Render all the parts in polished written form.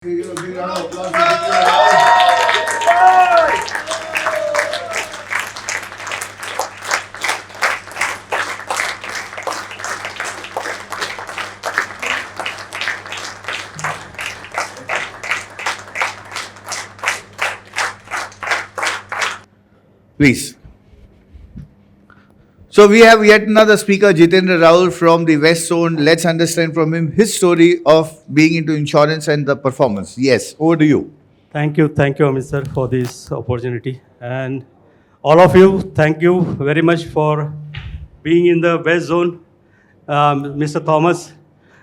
Give a big round of applause to Nikhil. Please. So we have yet another speaker, Jitendra Rahul from the West Zone. Let's understand from him his story of being into insurance and the performance. Yes, over to you. Thank you, Amit sir, for this opportunity. And all of you, thank you very much for being in the West Zone. Mr. Thomas,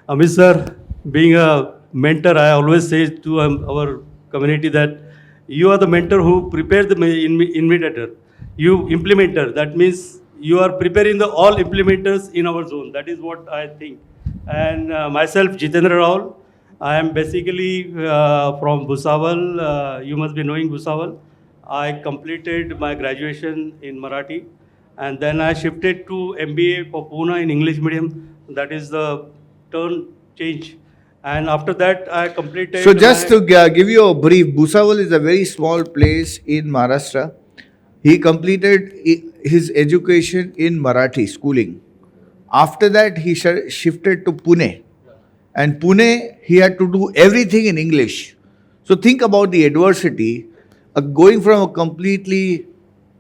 Amit sir, being a mentor, I always say to our community that you are the mentor who prepares the implementer. You implementer, that means you are preparing the all implementers in our zone. That is what I think. And myself, Jitendra Rahul, I am basically from Bhusawal. You must be knowing Bhusawal. I completed my graduation in Marathi, and then I shifted to MBA for Pune in English medium. That is the turn change. And after that, I completed. So just to give you a brief, Bhusawal is a very small place in Maharashtra. He completed his education in Marathi schooling. After that, he shifted to Pune. And Pune, he had to do everything in English. So think about the adversity, going from a completely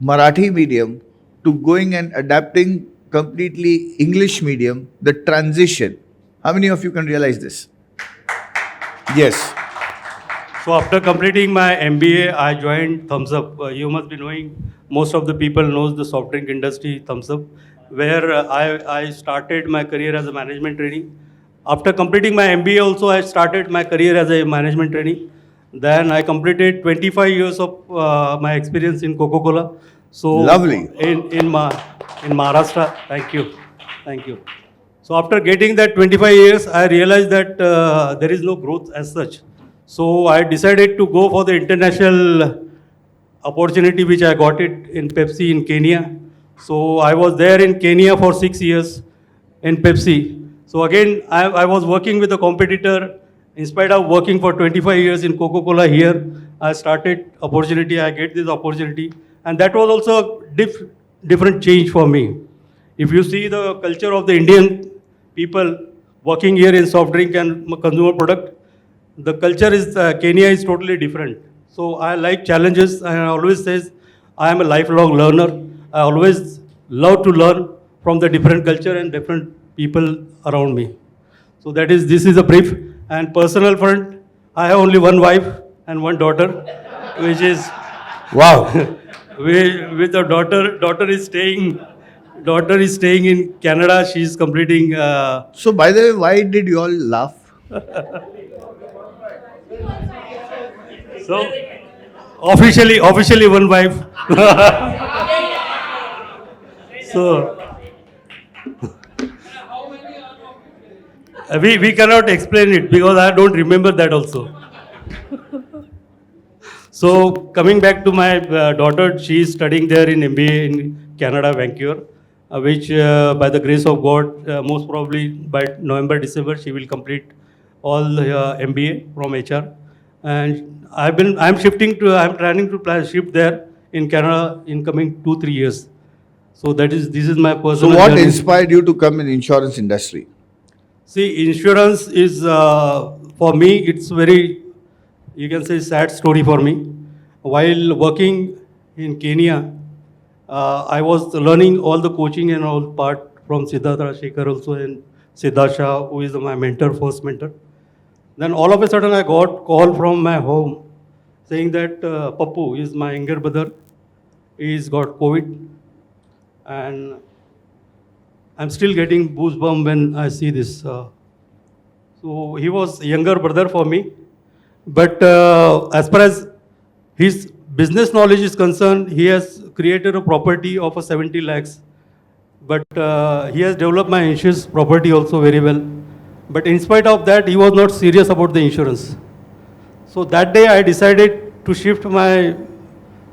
Marathi medium to going and adapting completely English medium, the transition. How many of you can realize this? Yes. So after completing my MBA, I joined Thumbs Up. You must be knowing, most of the people knows the soft drink industry, Thumbs Up, where I started my career as a management trainee. After completing my MBA also, I started my career as a management trainee. Then I completed 25 years of my experience in Coca-Cola. So Lovely. In Maharashtra, thank you. So after getting that 25 years, I realized that there is no growth as such. So I decided to go for the international opportunity which I got it in Pepsi in Kenya. So I was there in Kenya for 6 years in Pepsi. So again, I was working with a competitor. In spite of working for 25 years in Coca-Cola here, I started opportunity, I get this opportunity. And that was also a different change for me. If you see the culture of the Indian people working here in soft drink and consumer product, the culture is, Kenya is totally different. So I like challenges, and I always says, I am a lifelong learner. I always love to learn from the different culture and different people around me. So this is a brief. And personal front, I have only one wife and one daughter, which is Wow. with the daughter is staying in Canada. She's completing. So by the way, why did you all laugh? So officially one wife. So we cannot explain it because I don't remember that also. So coming back to my daughter, she is studying there in MBA in Canada, Vancouver, which by the grace of God, most probably by November, December, she will complete all MBA from HR. And I'm planning to shift there in Canada in coming 2-3 years. So this is my So personal what journey. inspired you to come in insurance industry? See, insurance is, for me, it's very, you can say, sad story for me. While working in Kenya, I was learning all the coaching and all part from Siddharth Rajshekhar also and Siddharth Shah, who is my mentor, first mentor. Then all of a sudden I got call from my home saying that Pappu is my younger brother. He's got COVID. And I'm still getting goosebumps when I see this. So he was a younger brother for me. But as far as his business knowledge is concerned, he has created a property of a 70 lakhs. But he has developed my insurance property also very well. But in spite of that, he was not serious about the insurance. So that day I decided to shift my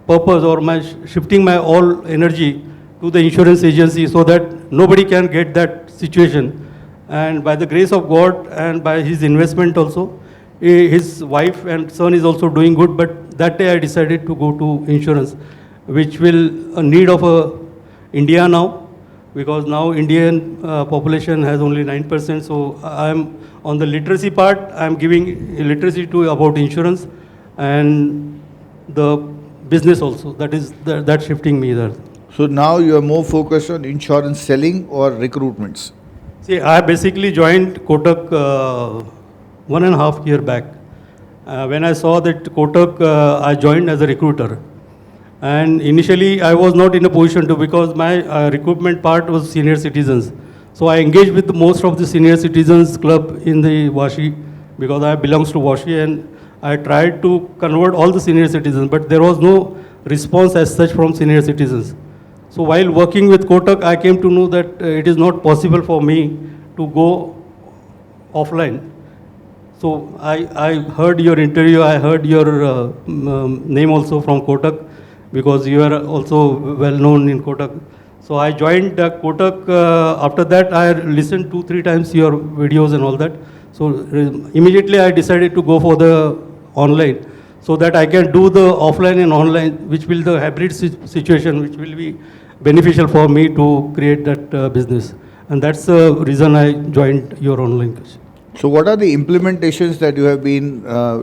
purpose or shifting my all energy to the insurance agency so that nobody can get that situation. And by the grace of God and by his investment also, his wife and son is also doing good, but that day I decided to go to insurance, which will a need of India now, because now Indian population has only 9%. So I'm on the literacy part. I'm giving literacy to about insurance and the business also. That is that shifting me there. So now you are more focused on insurance selling or recruitments. See, I basically joined Kotak 1.5 year back. When I saw that Kotak, I joined as a recruiter. And initially, I was not in a position to, because my recruitment part was senior citizens. So I engaged with most of the senior citizens club in the Vashi, because I belongs to Vashi, and I tried to convert all the senior citizens, but there was no response as such from senior citizens. So while working with Kotak, I came to know that it is not possible for me to go offline. So I heard your interview, I heard your name also from Kotak, because you are also well known in Kotak. So I joined Kotak. After that, I listened 2-3 times your videos and all that. So immediately I decided to go for the online, so that I can do the offline and online, which will the hybrid situation, which will be beneficial for me to create that business. And that's the reason I joined your online course. So what are the implementations that you have been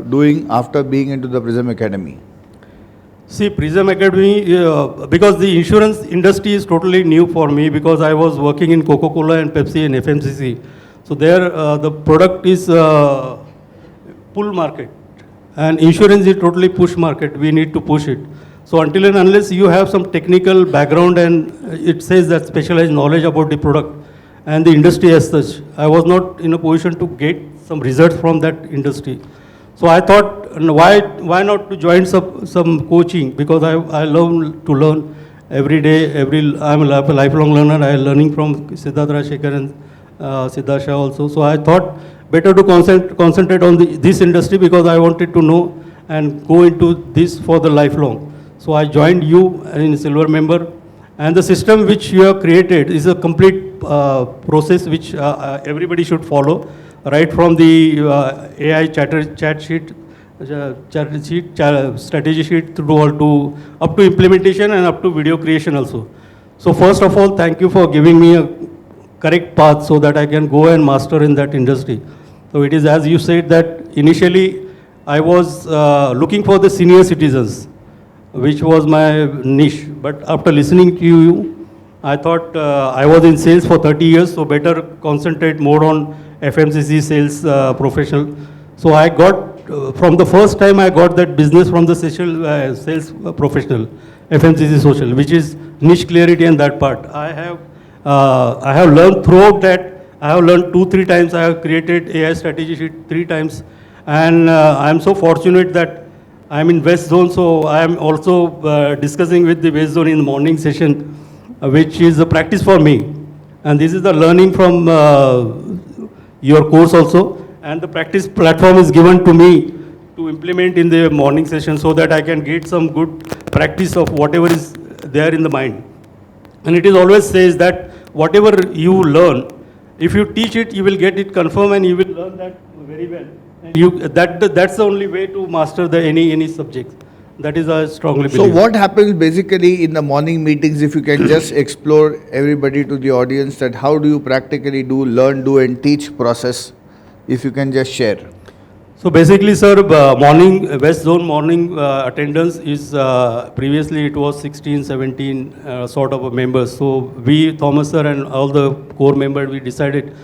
doing after being into the Prism Academy? See, Prism Academy, because the insurance industry is totally new for me, because I was working in Coca-Cola and Pepsi and FMCG. So there, the product is pull market, and insurance is totally push market. We need to push it. So until and unless you have some technical background and it says that specialized knowledge about the product and the industry as such, I was not in a position to get some results from that industry. So I thought, why not to join some coaching, because I love to learn every day. I'm a lifelong learner. I am learning from Siddharth Rajshekhar and Siddharth Shah also. So I thought better to concentrate on this industry, because I wanted to know and go into this for the lifelong. So I joined you in Silver Member, and the system which you have created is a complete process which everybody should follow, right from the AI chat sheet, strategy sheet through all to up to implementation and up to video creation also. So first of all, thank you for giving me a correct path so that I can go and master in that industry. So it is as you said that initially I was looking for the senior citizens, which was my niche. But after listening to you, I thought I was in sales for 30 years, so better concentrate more on FMCG sales professional. So I got, from the first time I got that business from the sales professional, FMCG social, which is niche clarity and that part. I have learned throughout that. I have learned 2-3 times. I have created AI strategy sheet 3 times. And I am so fortunate that I am in West Zone, so I am also discussing with the West Zone in the morning session, which is a practice for me. And this is the learning from your course also. And the practice platform is given to me to implement in the morning session, so that I can get some good practice of whatever is there in the mind. And it is always says that whatever you learn, if you teach it, you will get it confirmed, and you will learn that very well. And that's the only way to master any subject. That is I strongly believe. So what happens basically in the morning meetings, if you can just explore everybody to the audience, that how do you practically do learn, do and teach process, if you can just share. So basically, sir, morning, West Zone morning attendance is, previously it was 16, 17 sort of members. So we, Thomas sir and all the core members, we decided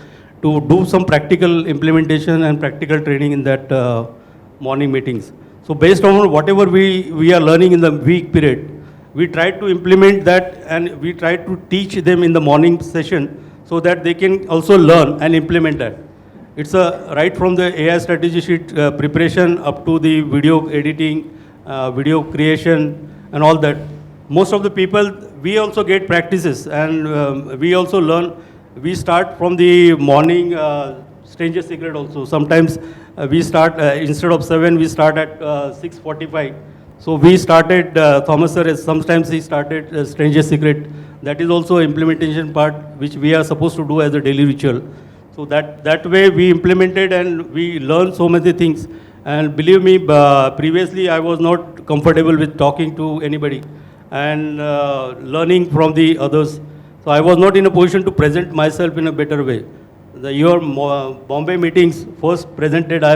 to do some practical implementation and practical training in that morning meetings. So based on whatever we are learning in the week period, we try to implement that, and we try to teach them in the morning session so that they can also learn and implement that. It's right from the AI strategy sheet preparation up to the video editing, video creation and all that. Most of the people, we also get practices, and we also learn. We start from the morning stranger secret also. Sometimes we start, instead of 7, we start at 6:45. So we started, Thomas sir, sometimes he started stranger secret. That is also implementation part, which we are supposed to do as a daily ritual. So that way we implemented and we learned so many things. And believe me, previously I was not comfortable with talking to anybody and learning from the others. So I was not in a position to present myself in a better way. Your Bombay meetings I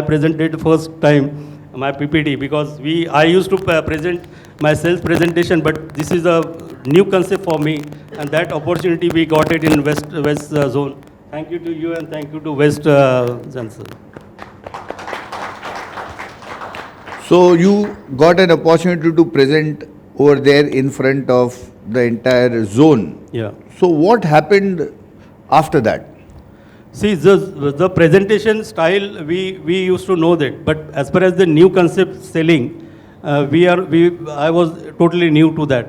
presented first time my PPT because I used to present my self presentation, but this is a new concept for me, and that opportunity we got it in West Zone. Thank you to you and thank you to West Zone, sir. So you got an opportunity to present over there in front of the entire zone. Yeah. So what happened after that? See, the presentation style, we used to know that, but as far as the new concept selling, I was totally new to that.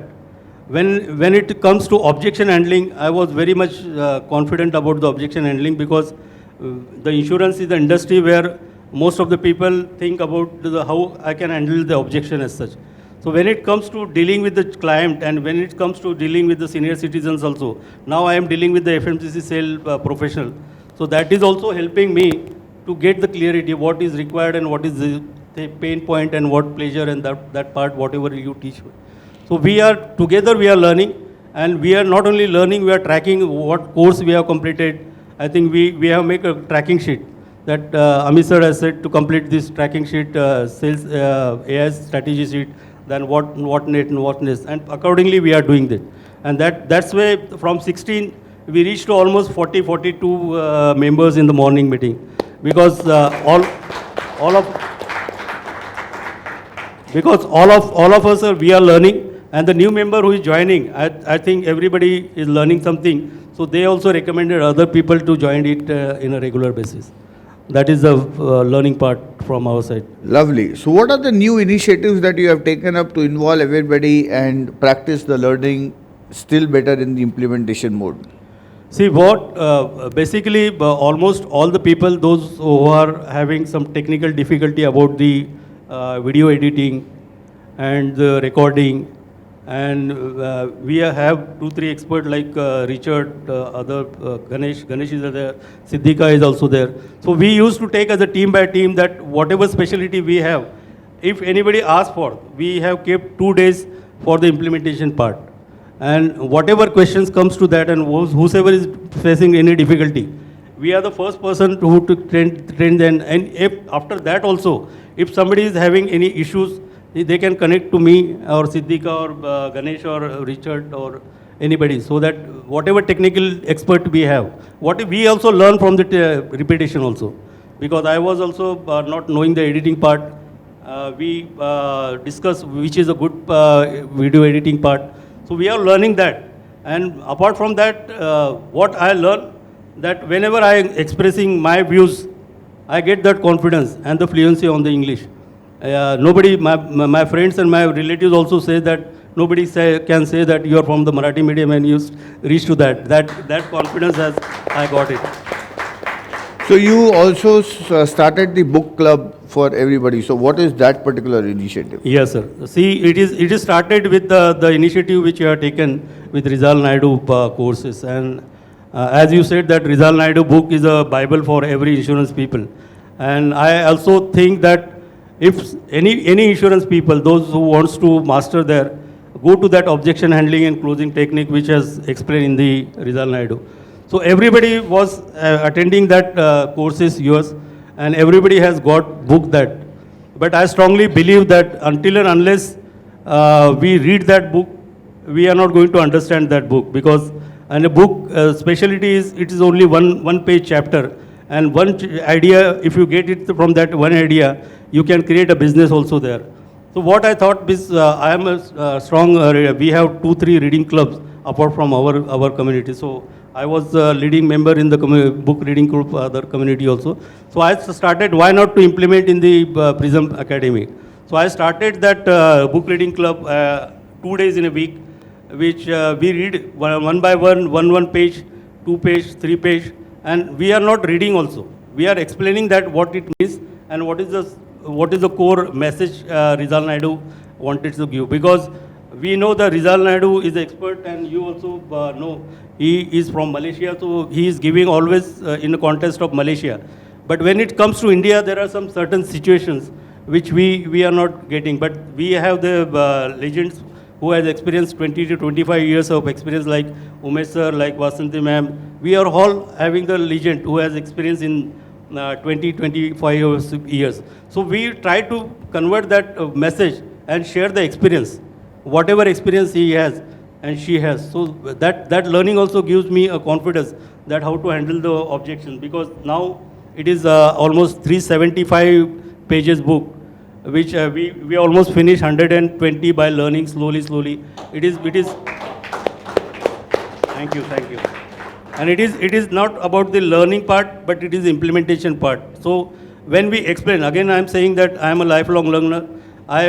When it comes to objection handling, I was very much confident about the objection handling because the insurance is the industry where most of the people think about how I can handle the objection as such. So when it comes to dealing with the client and when it comes to dealing with the senior citizens also, now I am dealing with the FMCC sale professional. So that is also helping me to get the clarity what is required and what is the pain point and what pleasure and that part, whatever you teach. So we are together, we are learning, and we are not only learning, we are tracking what course we have completed. I think we have make a tracking sheet that Amit sir has said to complete this tracking sheet, sales AI strategy sheet, then what net and what nest, and accordingly we are doing that. And that's why from 16 we reached to almost 42 members in the morning meeting because all of us we are learning. And the new member who is joining, I think everybody is learning something. So they also recommended other people to join it in a regular basis. That is the learning part from our side. Lovely. So what are the new initiatives that you have taken up to involve everybody and practice the learning still better in the implementation mode? See, basically almost all the people, those who are having some technical difficulty about the video editing and the recording, and we have 2-3 experts like Richard, Ganesh is there, Siddhika is also there. So we used to take as a team by team that whatever specialty we have, if anybody asks for, we have kept 2 days for the implementation part. And whatever questions comes to that and whosoever is facing any difficulty, we are the first person to train them. And if after that also, if somebody is having any issues, they can connect to me or Siddhika or Ganesh or Richard or anybody, so that whatever technical expert we have, what we also learn from the repetition also. Because I was also not knowing the editing part, we discuss which is a good video editing part. So we are learning that. And apart from that, what I learn, that whenever I am expressing my views, I get that confidence and the fluency on the English. Nobody, my friends and my relatives also say that nobody can say that you are from the Marathi medium and you reach to that. That confidence I got it. So you also started the book club for everybody. So what is that particular initiative? Yes, sir. See, it is started with the initiative which you have taken with Rizal Naidu courses. And as you said, that Rizal Naidu book is a Bible for every insurance people. And I also think that if any insurance people, those who wants to master there, go to that objection handling and closing technique which has explained in the Rizal Naidu. So everybody was attending that courses yours, and everybody has got book that. But I strongly believe that until and unless we read that book, we are not going to understand that book, because and a book specialty is it is only one page chapter, and one idea, if you get it from that one idea, you can create a business also there. So what I thought is, I am a strong, we have 2-3 reading clubs apart from our community. So I was a leading member in the book reading group, other community also. So I started, why not to implement in the Prism Academy. So I started that book reading club 2 days in a week, which we read one by one page, 2 page, 3 page, and we are not reading also. We are explaining that what it means and what is the core message Rizal Naidu wanted to give. Because we know the Rizal Naidu is expert, and you also know he is from Malaysia, so he is giving always in the context of Malaysia. But when it comes to India, there are some certain situations which we are not getting. But we have the legends who has experienced 20 to 25 years of experience, like Umesh sir, like Vasanthi ma'am. We are all having the legend who has experience in 20, 25 years. So we try to convert that message and share the experience, whatever experience he has and she has. So that learning also gives me a confidence that how to handle the objections, because now it is almost 375 pages book, which we almost finished 120 by learning slowly. It is. Thank you. And it is not about the learning part, but it is implementation part. So when we explain, again I am saying that I am a lifelong learner.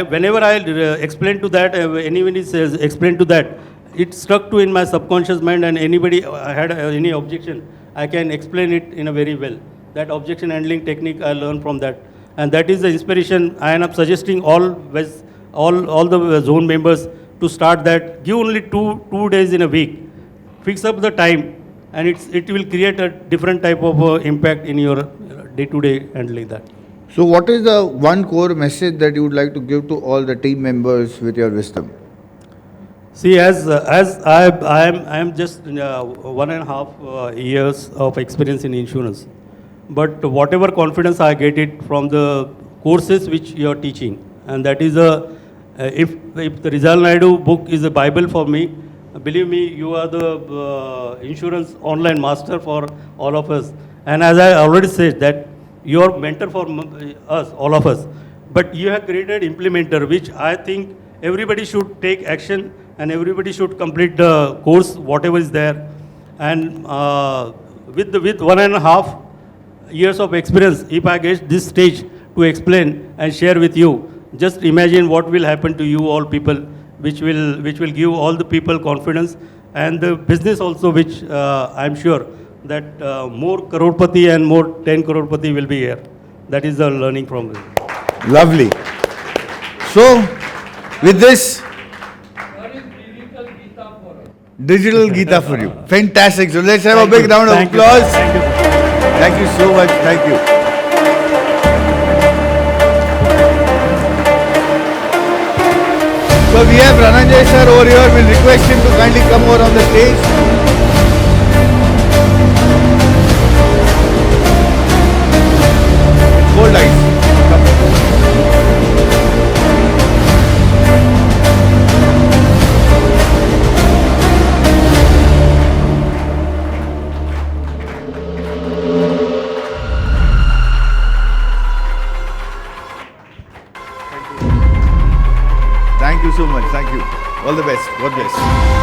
Whenever I explain to that, anybody says explain to that, it stuck to in my subconscious mind, and anybody had any objection, I can explain it in a very well. That objection handling technique I learned from that. And that is the inspiration I am suggesting all the zone members to start that. Give only two days in a week. Fix up the time, and it will create a different type of impact in your day-to-day handling that. So, what is the one core message that you would like to give to all the team members with your wisdom? See, as I am just 1.5 years of experience in insurance, but whatever confidence I get it from the courses which you are teaching, and that is if the Rizal Naidu book is a Bible for me, believe me, you are the insurance online master for all of us. And as I already said that you are mentor for us, all of us, but you have created implementer, which I think everybody should take action and everybody should complete the course, whatever is there. And with 1.5 years of experience, if I get this stage to explain and share with you, just imagine what will happen to you all people, which will give all the people confidence, and the business also, which I'm sure that more crorepati and more 10 crorepati will be here. That is the learning from this. Lovely. So, with this, digital Gita for you. Fantastic. So let's have a big round of applause. Thank you so much. Thank you. So we have Rananjay sir over here. We'll request him to kindly come over on the stage. Hold ice. Thank you so much. Thank you. All the best. God bless.